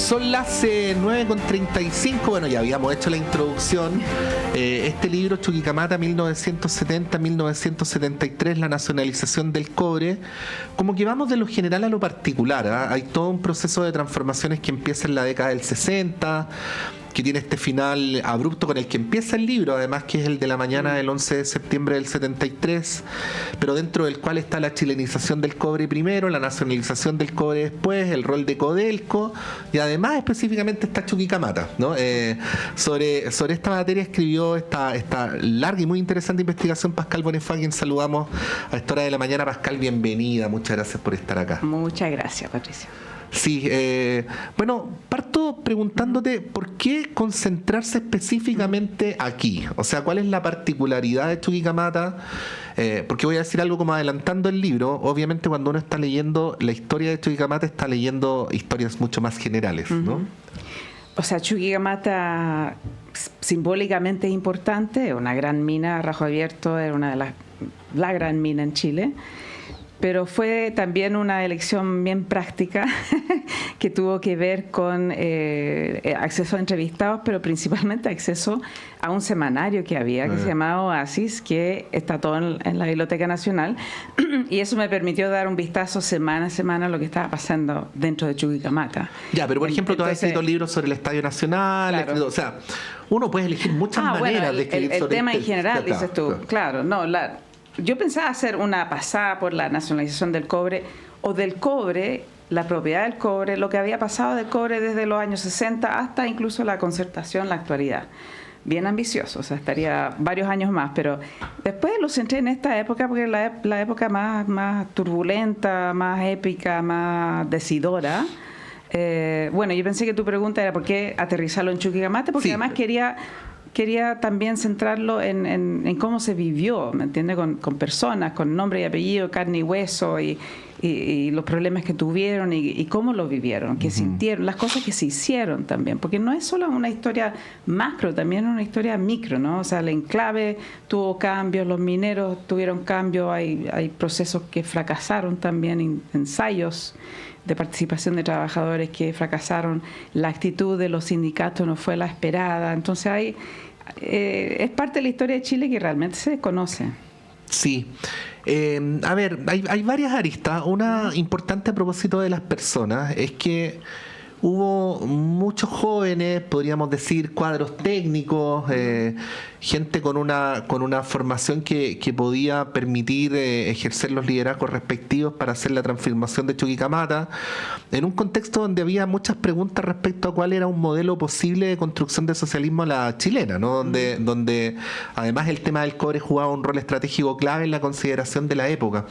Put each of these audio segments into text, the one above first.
Son las 9:35. Bueno, ya habíamos hecho la introducción. Este libro, Chuquicamata, 1970-1973, la nacionalización del cobre. Como que vamos de lo general a lo particular, ¿eh? Hay todo un proceso de transformaciones que empieza en la década del 60, que tiene este final abrupto con el que empieza el libro, además que es el de la mañana del 11 de septiembre del 73, pero dentro del cual está la chilenización del cobre primero, la nacionalización del cobre después, el rol de Codelco, y además específicamente está Chuquicamata, ¿no? Sobre esta materia escribió esta larga y muy interesante investigación Pascal Bonifá, a quien saludamos a esta hora de la mañana. Pascal, bienvenida, muchas gracias por estar acá. Muchas gracias, Patricio. Sí, bueno, parto preguntándote por qué concentrarse específicamente aquí. O sea, ¿cuál es la particularidad de Chuquicamata? Porque voy a decir algo como adelantando el libro. Obviamente, cuando uno está leyendo la historia de Chuquicamata, está leyendo historias mucho más generales, ¿no? O sea, Chuquicamata simbólicamente es importante, una gran mina a rajo abierto, era una de la gran mina en Chile. Pero fue también una elección bien práctica que tuvo que ver con acceso a entrevistados, pero principalmente acceso a un semanario que había, que se llamaba Oasis, que está todo en la Biblioteca Nacional, y eso me permitió dar un vistazo semana a semana a lo que estaba pasando dentro de Chuquicamata. Ya, pero por ejemplo, tú has escrito libros sobre el Estadio Nacional, claro. O sea, uno puede elegir muchas maneras de escribir sobre el tema en general, dices tú, claro, no, yo pensaba hacer una pasada por la nacionalización del cobre o del cobre, la propiedad del cobre, lo que había pasado del cobre desde los años 60 hasta incluso la concertación, la actualidad. Bien ambicioso, o sea, estaría varios años más, pero después lo centré en esta época porque es la época más turbulenta, más épica, más decidora. Bueno, yo pensé que tu pregunta era por qué aterrizarlo en Chuquicamata, porque además quería también centrarlo en cómo se vivió, ¿me entiendes? Con personas, con nombre y apellido, carne y hueso, y los problemas que tuvieron y cómo lo vivieron, qué sintieron, las cosas que se hicieron también, porque no es solo una historia macro, también es una historia micro, ¿no? O sea, el enclave tuvo cambios, los mineros tuvieron cambios, hay procesos que fracasaron también, ensayos de participación de trabajadores que fracasaron, la actitud de los sindicatos no fue la esperada, entonces es parte de la historia de Chile que realmente se desconoce. Sí. A ver, hay varias aristas. Una importante a propósito de las personas es que hubo muchos jóvenes, podríamos decir, cuadros técnicos, gente con una formación que podía permitir ejercer los liderazgos respectivos para hacer la transformación de Chuquicamata, en un contexto donde había muchas preguntas respecto a cuál era un modelo posible de construcción de socialismo a la chilena, ¿no? Donde además el tema del cobre jugaba un rol estratégico clave en la consideración de la época.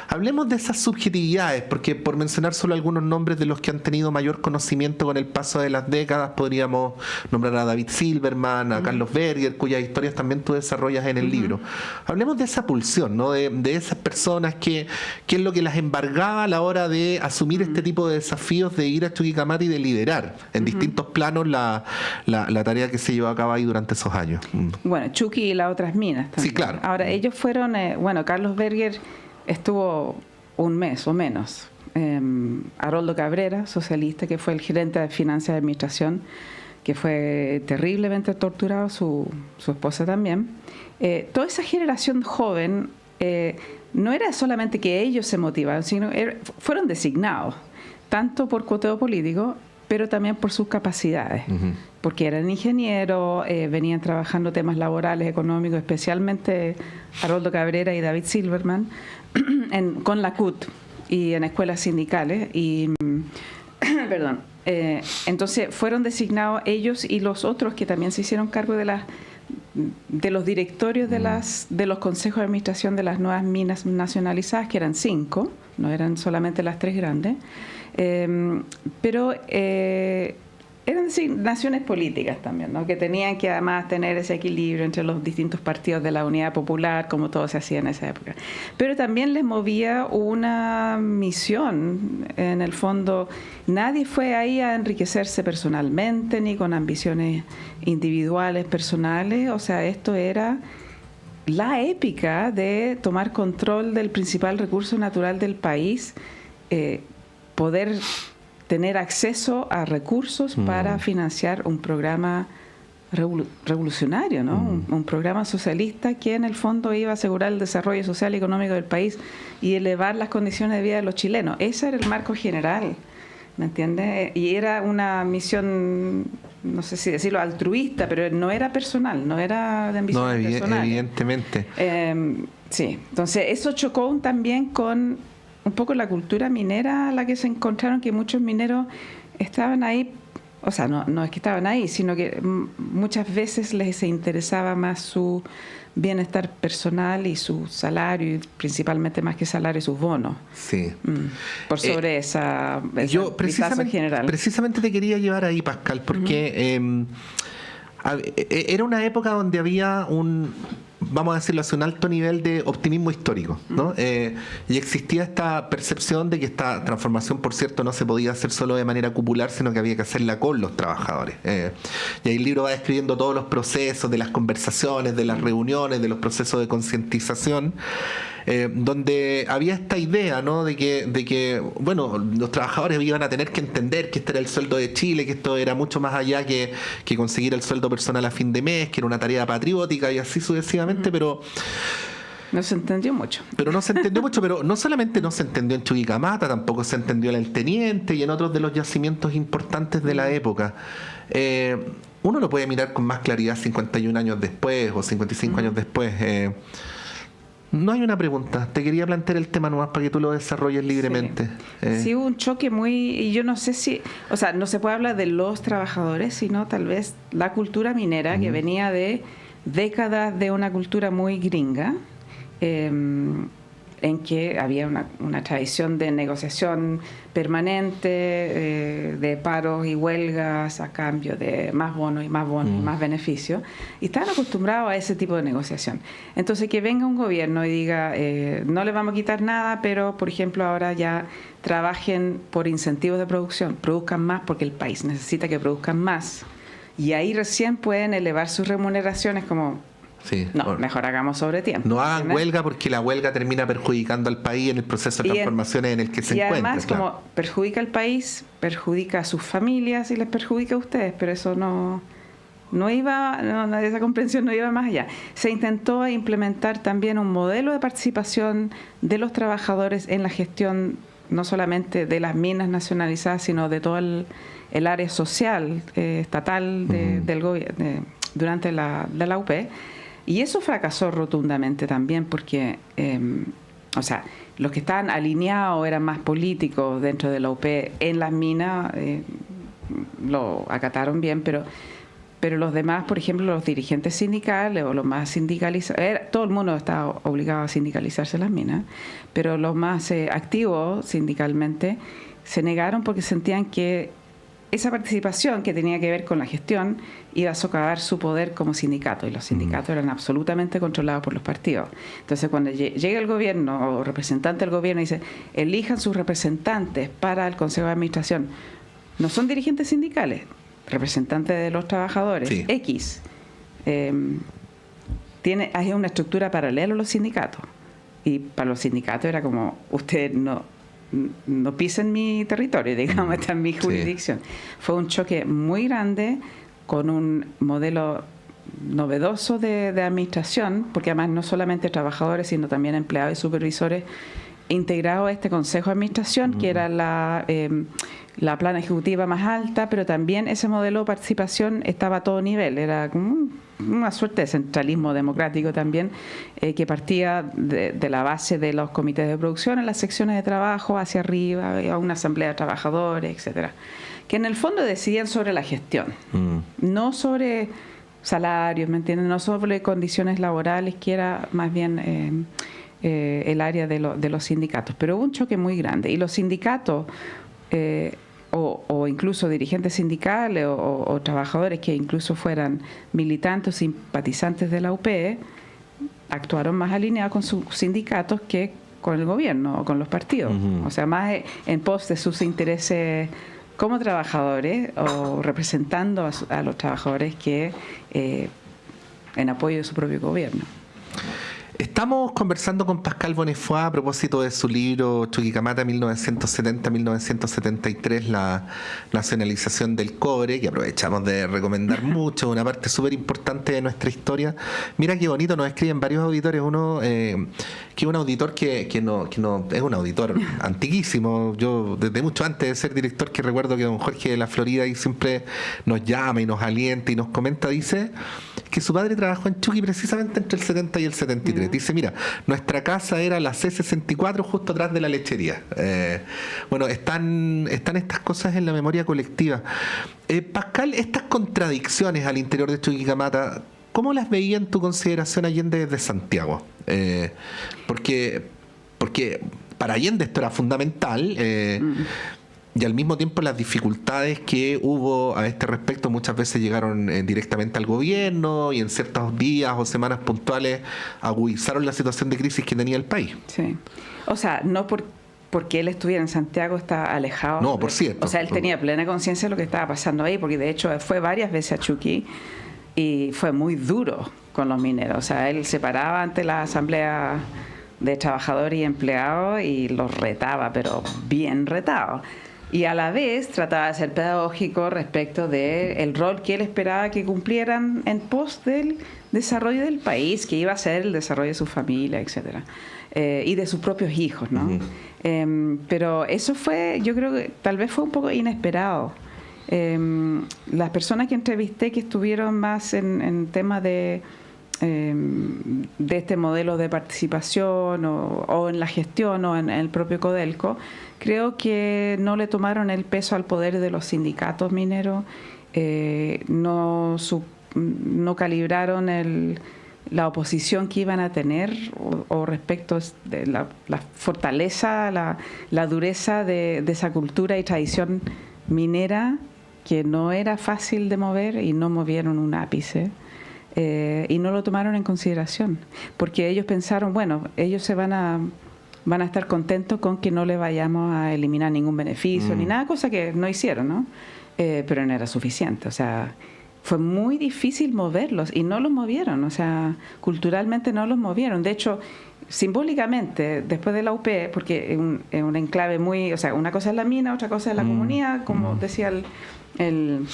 Hablemos de esas subjetividades, porque por mencionar solo algunos nombres de los que han tenido mayor conocimiento con el paso de las décadas, podríamos nombrar a David Silverman, a Carlos Berger, cuyas historias también tú desarrollas en el libro. Hablemos de esa pulsión, ¿no? De esas personas que es lo que las embargaba a la hora de asumir este tipo de desafíos, de ir a Chuquicamata y de liderar en distintos planos la tarea que se llevó a cabo ahí durante esos años. Bueno, Chuqui y las otras minas también. Sí, claro. Ahora, ellos fueron, Carlos Berger estuvo un mes o menos. Haroldo Cabrera, socialista, que fue el gerente de Finanzas y Administración, que fue terriblemente torturado, su esposa también. Toda esa generación joven no era solamente que ellos se motivaron, sino fueron designados, tanto por cuoteo político, pero también por sus capacidades, porque eran ingenieros, venían trabajando temas laborales, económicos, especialmente Haroldo Cabrera y David Silverman, con la CUT y en escuelas sindicales, y perdón. Entonces fueron designados ellos y los otros que también se hicieron cargo de los directorios de los consejos de administración de las nuevas minas nacionalizadas, que eran 5, no eran solamente las 3 grandes, pero eran designaciones políticas también, ¿no? Que tenían que además tener ese equilibrio entre los distintos partidos de la Unidad Popular, como todo se hacía en esa época. Pero también les movía una misión, en el fondo. Nadie fue ahí a enriquecerse personalmente, ni con ambiciones individuales, personales. O sea, esto era la épica de tomar control del principal recurso natural del país, poder tener acceso a recursos para financiar un programa revolucionario, ¿no? Un programa socialista que en el fondo iba a asegurar el desarrollo social y económico del país y elevar las condiciones de vida de los chilenos. Ese era el marco general, ¿me entiendes? Y era una misión, no sé si decirlo, altruista, pero no era personal, no era de ambición personal. Evidentemente. Sí, entonces eso chocó también con un poco la cultura minera a la que se encontraron, que muchos mineros estaban ahí. O sea, no es que estaban ahí, sino que muchas veces les interesaba más su bienestar personal y su salario, y principalmente más que salario, sus bonos. Sí. Por sobre esa yo general. Precisamente te quería llevar ahí, Pascal, porque era una época donde había vamos a decirlo así, un alto nivel de optimismo histórico, ¿no? Y existía esta percepción de que esta transformación, por cierto, no se podía hacer solo de manera cupular, sino que había que hacerla con los trabajadores. Y ahí el libro va describiendo todos los procesos de las conversaciones, de las reuniones, de los procesos de concientización, donde había esta idea, ¿no? de que bueno, los trabajadores iban a tener que entender que este era el sueldo de Chile, que esto era mucho más allá que conseguir el sueldo personal a fin de mes, que era una tarea patriótica y así sucesivamente, pero no se entendió mucho. Pero no se entendió mucho, pero no solamente no se entendió en Chuquicamata, tampoco se entendió en el Teniente y en otros de los yacimientos importantes de la época. Uno lo puede mirar con más claridad 51 años después o 55 años después. No hay una pregunta. Te quería plantear el tema nomás para que tú lo desarrolles libremente. Sí, hubo un choque y yo no sé si, o sea, no se puede hablar de los trabajadores, sino tal vez la cultura minera que venía de décadas de una cultura muy gringa, en que había una tradición de negociación permanente, de paros y huelgas a cambio de más bonos y más bonos y más beneficios, y estaban acostumbrados a ese tipo de negociación. Entonces, que venga un gobierno y diga, no les vamos a quitar nada, pero, por ejemplo, ahora ya trabajen por incentivos de producción, produzcan más porque el país necesita que produzcan más, y ahí recién pueden elevar sus remuneraciones como... Sí, mejor hagamos sobre tiempo. No hagan huelga porque la huelga termina perjudicando al país en el proceso de transformaciones en el que se encuentra. Y además, como perjudica al país, perjudica a sus familias y les perjudica a ustedes, pero eso esa comprensión no iba más allá. Se intentó implementar también un modelo de participación de los trabajadores en la gestión, no solamente de las minas nacionalizadas, sino de todo el área social, estatal del gobierno durante la UP. Y eso fracasó rotundamente también porque, o sea, los que estaban alineados eran más políticos dentro de la UP en las minas, lo acataron bien, pero los demás, por ejemplo, los dirigentes sindicales o los más sindicalizados, todo el mundo estaba obligado a sindicalizarse en las minas, pero los más activos sindicalmente se negaron porque sentían que esa participación que tenía que ver con la gestión iba a socavar su poder como sindicato, y los sindicatos eran absolutamente controlados por los partidos. Entonces, cuando llega el gobierno o representante del gobierno y dice, elijan sus representantes para el Consejo de Administración, no son dirigentes sindicales, representantes de los trabajadores, sí. X, hay una estructura paralela a los sindicatos, y para los sindicatos era como, usted no pisen mi territorio, digamos, está en mi jurisdicción. Sí. Fue un choque muy grande con un modelo novedoso de administración, porque además no solamente trabajadores, sino también empleados y supervisores integrados a este Consejo de Administración, que era la plana ejecutiva más alta, pero también ese modelo de participación estaba a todo nivel, era como una suerte de centralismo democrático también, que partía de la base de los comités de producción en las secciones de trabajo hacia arriba, a una asamblea de trabajadores, etcétera, que en el fondo decidían sobre la gestión, no sobre salarios, ¿me entienden? No sobre condiciones laborales, que era más bien el área de los sindicatos. Pero hubo un choque muy grande, y los sindicatos o incluso dirigentes sindicales o trabajadores que incluso fueran militantes o simpatizantes de la UP actuaron más alineados con sus sindicatos que con el gobierno o con los partidos. O sea, más en pos de sus intereses como trabajadores o representando a los trabajadores que en apoyo de su propio gobierno. Estamos conversando con Pascal Bonnefoy a propósito de su libro Chuquicamata 1970-1973, la nacionalización del cobre, que aprovechamos de recomendar mucho, una parte súper importante de nuestra historia. Mira qué bonito, nos escriben varios auditores, uno que es un auditor que no es un auditor antiquísimo, yo desde mucho antes de ser director, que recuerdo que don Jorge de la Florida y siempre nos llama y nos alienta y nos comenta, dice que su padre trabajó en Chuqui precisamente entre el 70 y el 73. Dice, mira, nuestra casa era la C64 justo atrás de la lechería. Bueno, están estas cosas en la memoria colectiva. Pascal, estas contradicciones al interior de Chuquicamata, ¿cómo las veía en tu consideración Allende desde Santiago? Porque para Allende esto era fundamental. Y al mismo tiempo las dificultades que hubo a este respecto muchas veces llegaron directamente al gobierno y en ciertos días o semanas puntuales agudizaron la situación de crisis que tenía el país. Sí. O sea, no porque él estuviera en Santiago está alejado. No, por cierto. O sea, él tenía plena conciencia de lo que estaba pasando ahí, porque de hecho fue varias veces a Chuqui y fue muy duro con los mineros. O sea, él se paraba ante la asamblea de trabajadores y empleados y los retaba, pero bien retado. Y a la vez trataba de ser pedagógico respecto del rol que él esperaba que cumplieran en pos del desarrollo del país, que iba a ser el desarrollo de su familia, etcétera, y de sus propios hijos, ¿no? Pero eso fue, yo creo que tal vez fue un poco inesperado. Las personas que entrevisté que estuvieron más en temas de este modelo de participación o en la gestión o en el propio Codelco, creo que no le tomaron el peso al poder de los sindicatos mineros, no calibraron la oposición que iban a tener o respecto de la fortaleza, la dureza de esa cultura y tradición minera que no era fácil de mover y no movieron un ápice. Y no lo tomaron en consideración porque ellos pensaron, bueno, ellos van a estar contentos con que no le vayamos a eliminar ningún beneficio ni nada, cosa que no hicieron, ¿no? Pero no era suficiente, o sea, fue muy difícil moverlos y no los movieron, o sea, culturalmente no los movieron. De hecho, simbólicamente, después de la UP, porque es un enclave muy, o sea, una cosa es la mina, otra cosa es la comunidad, como decía el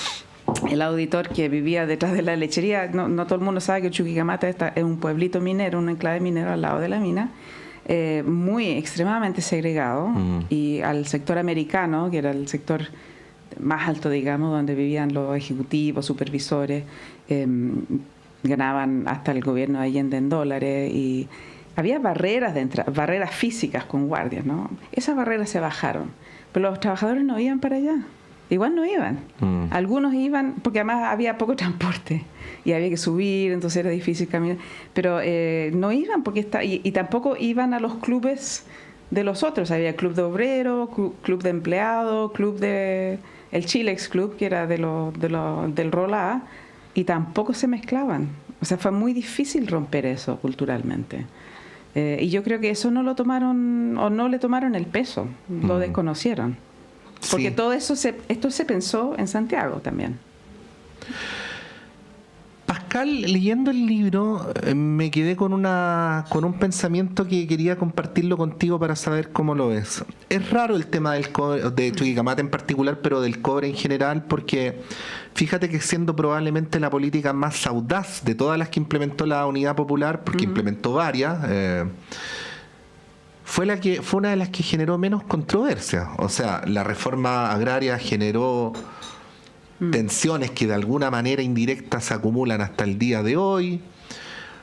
auditor que vivía detrás de la lechería. No todo el mundo sabe que Chuquicamata es un pueblito minero, un enclave minero al lado de la mina, muy extremadamente segregado, y al sector americano, que era el sector más alto, digamos, donde vivían los ejecutivos, supervisores, ganaban hasta el gobierno de Allende en dólares, y había barreras barreras físicas con guardias, ¿no? Esas barreras se bajaron, pero los trabajadores no iban para allá. Igual no iban. Algunos iban porque además había poco transporte y había que subir, entonces era difícil caminar. Pero no iban porque y tampoco iban a los clubes de los otros. Había club de obreros, club de empleados, club de el Chilex Club, que era del Rolá, y tampoco se mezclaban. O sea, fue muy difícil romper eso culturalmente. Y yo creo que eso no lo tomaron, o no le tomaron el peso, lo desconocieron. Porque todo esto se pensó en Santiago también. Pascal, leyendo el libro, me quedé con un pensamiento que quería compartirlo contigo para saber cómo lo ves. Es raro el tema del cobre, de Chuquicamata en particular, pero del cobre en general, porque fíjate que siendo probablemente la política más audaz de todas las que implementó la Unidad Popular, porque implementó varias, fue una de las que generó menos controversia. O sea, la reforma agraria generó tensiones que de alguna manera indirecta se acumulan hasta el día de hoy.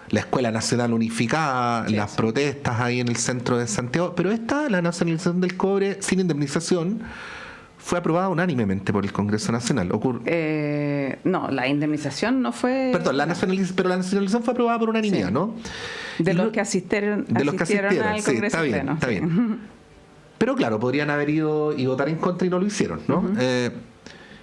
La Escuela Nacional Unificada, las protestas ahí en el centro de Santiago. Pero la nacionalización del cobre sin indemnización fue aprobada unánimemente por el Congreso Nacional. No, la indemnización no fue... Perdón, pero la nacionalización fue aprobada por unanimidad, ¿no? De los que asistieron al Congreso Pleno. Está bien. Pero claro, podrían haber ido y votar en contra y no lo hicieron, ¿no?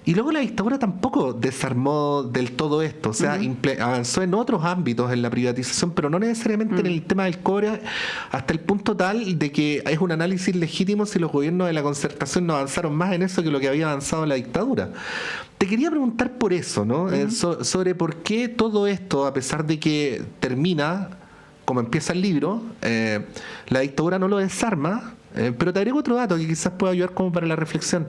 Y luego la dictadura tampoco desarmó del todo esto, o sea, avanzó en otros ámbitos en la privatización, pero no necesariamente en el tema del cobre, hasta el punto tal de que es un análisis legítimo si los gobiernos de la Concertación no avanzaron más en eso que lo que había avanzado la dictadura. Te quería preguntar por eso, ¿no? Sobre por qué todo esto, a pesar de que termina como empieza el libro, la dictadura no lo desarma, pero te agrego otro dato que quizás pueda ayudar como para la reflexión.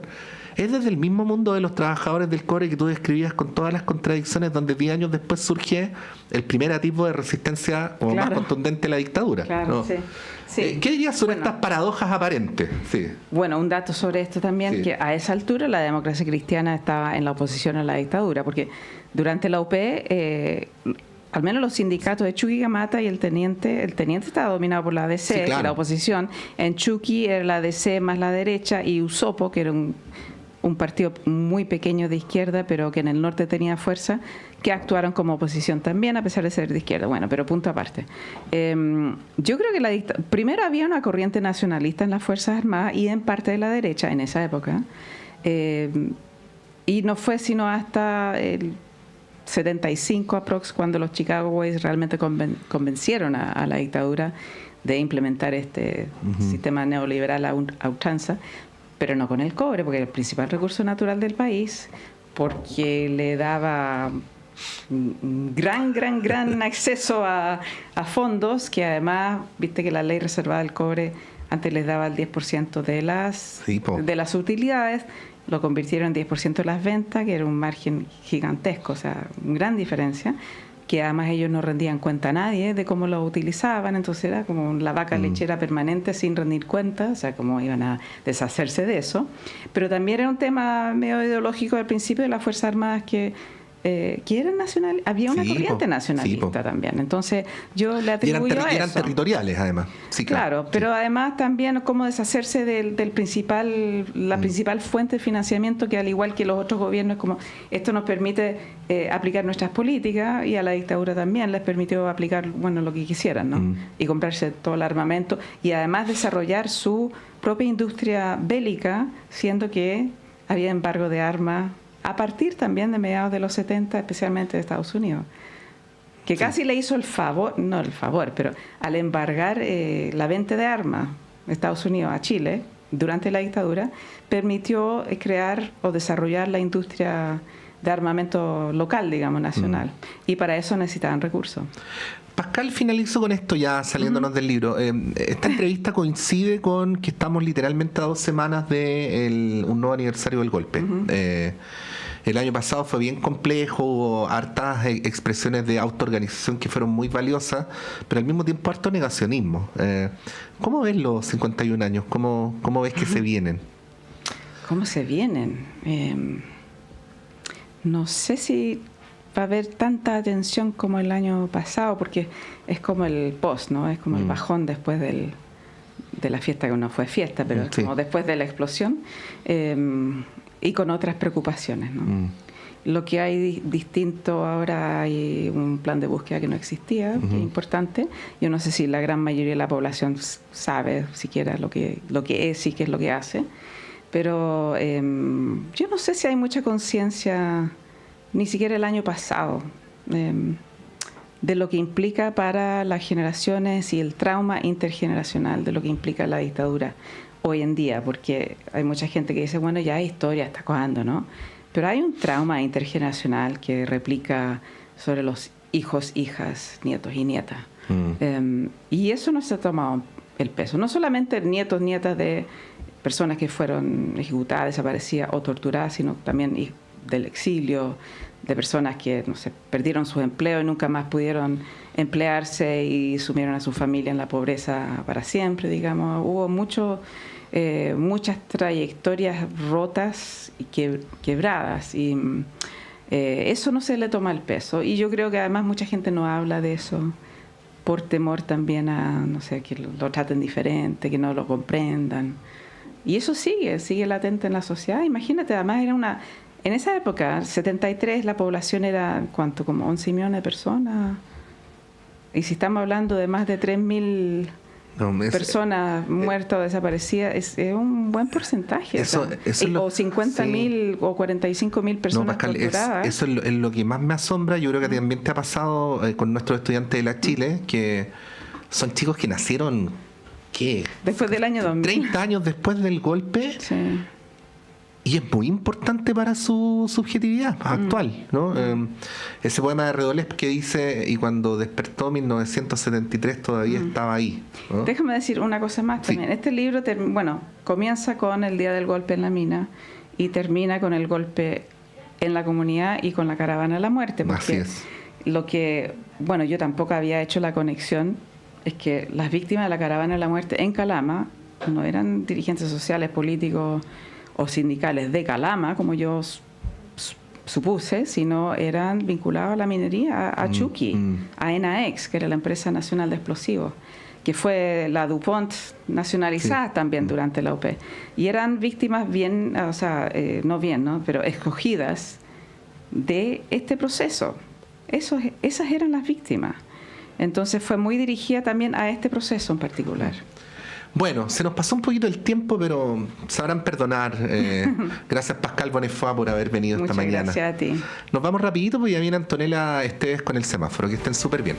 Es desde el mismo mundo de los trabajadores del cobre que tú describías con todas las contradicciones, donde 10 años después surge el primer atisbo de resistencia como más contundente a la dictadura. Claro, ¿no? sí. Sí. ¿Qué dirías sobre estas paradojas aparentes? Sí. Bueno, un dato sobre esto también, que a esa altura la democracia cristiana estaba en la oposición a la dictadura, porque durante la UP, al menos los sindicatos de Chuquicamata y el teniente estaba dominado por la ADC, que era la oposición. En Chuqui era la ADC más la derecha, y Usopo, que era un partido muy pequeño de izquierda, pero que en el norte tenía fuerza, que actuaron como oposición también, a pesar de ser de izquierda. Bueno, pero punto aparte. Yo creo que primero había una corriente nacionalista en las Fuerzas Armadas y en parte de la derecha en esa época, y no fue sino hasta el 75 aprox cuando los Chicago Boys realmente convencieron a la dictadura de implementar este sistema neoliberal a ultranza, pero no con el cobre, porque era el principal recurso natural del país, porque le daba gran acceso a fondos, que además, viste que la ley reservada del cobre antes les daba el 10% de las utilidades, lo convirtieron en 10% de las ventas, que era un margen gigantesco, o sea, una gran diferencia, que además ellos no rendían cuenta a nadie de cómo lo utilizaban, entonces era como la vaca lechera permanente sin rendir cuenta, o sea, cómo iban a deshacerse de eso. Pero también era un tema medio ideológico al principio de las Fuerzas Armadas que eran nacionales, había una corriente nacionalista también, entonces yo le atribuyo a eso. Eran territoriales además. Sí, claro, pero además también cómo deshacerse la principal fuente de financiamiento, que al igual que los otros gobiernos, como esto nos permite aplicar nuestras políticas, y a la dictadura también les permitió aplicar lo que quisieran, ¿no? Y comprarse todo el armamento y además desarrollar su propia industria bélica, siendo que había embargo de armas a partir también de mediados de los 70, especialmente de Estados Unidos, que casi le hizo pero al embargar la venta de armas de Estados Unidos a Chile durante la dictadura, permitió crear o desarrollar la industria de armamento local, digamos, nacional, y para eso necesitaban recursos. Pascal, finalizo con esto ya saliéndonos del libro. Esta entrevista coincide con que estamos literalmente a 2 semanas de un nuevo aniversario del golpe. El año pasado fue bien complejo, hubo hartas expresiones de autoorganización que fueron muy valiosas, pero al mismo tiempo harto negacionismo. ¿Cómo ves los 51 años? ¿Cómo ves que se vienen? ¿Cómo se vienen? No sé si va a haber tanta atención como el año pasado, porque es como el post, ¿no? Es como el bajón después de la fiesta, que no fue fiesta, pero es como después de la explosión, y con otras preocupaciones, ¿no? Lo que hay distinto ahora, hay un plan de búsqueda que no existía, que es importante. Yo no sé si la gran mayoría de la población sabe siquiera lo que es y qué es lo que hace, pero yo no sé si hay mucha conciencia, ni siquiera el año pasado, de lo que implica para las generaciones y el trauma intergeneracional de lo que implica la dictadura hoy en día, porque hay mucha gente que dice, bueno, ya hay historia, ¿hasta cuándo, no? Pero hay un trauma intergeneracional que replica sobre los hijos, hijas, nietos y nietas. Y eso no se ha tomado el peso. No solamente nietos, nietas de personas que fueron ejecutadas, desaparecidas o torturadas, sino también del exilio, de personas que, no sé, perdieron su empleo y nunca más pudieron emplearse y sumieron a su familia en la pobreza para siempre, digamos. Hubo muchas trayectorias rotas y quebradas, y eso no se le toma el peso. Y yo creo que además mucha gente no habla de eso por temor también a, no sé, que lo traten diferente, que no lo comprendan. Y eso sigue latente en la sociedad. Imagínate, además en esa época, 73, la población era, ¿cuánto? Como 11 millones de personas. Y si estamos hablando de más de 3.000 personas muertas o desaparecidas, es un buen porcentaje. O 50.000 o 45.000 personas, no, Pascal, torturadas. Eso es lo que más me asombra. Yo creo que también te ha pasado con nuestros estudiantes de la Chile, que son chicos que nacieron, ¿qué? Después del año 2000. 30 años después del golpe. Sí. y es muy importante para su subjetividad actual, ¿no? Ese poema de Redolés que dice, y cuando despertó en 1973 todavía estaba ahí, ¿no? Déjame decir una cosa más también. Sí. Este libro, comienza con el día del golpe en la mina y termina con el golpe en la comunidad y con la caravana de la muerte. Así Porque es. lo que, yo tampoco había hecho la conexión, es que las víctimas de la caravana de la muerte en Calama no eran dirigentes sociales, políticos o sindicales de Calama, como yo supuse, sino eran vinculados a la minería, a Chuqui, a ENAEX, que era la empresa nacional de explosivos, que fue la DuPont nacionalizada también durante la OP. Y eran víctimas bien, pero escogidas de este proceso. Esas eran las víctimas. Entonces fue muy dirigida también a este proceso en particular. Bueno, se nos pasó un poquito el tiempo, pero sabrán perdonar. Gracias Pascal Bonnefoy por haber venido esta mañana. Muchas gracias a ti. Nos vamos rapidito porque ya viene Antonella Esteves con el semáforo. Que estén súper bien.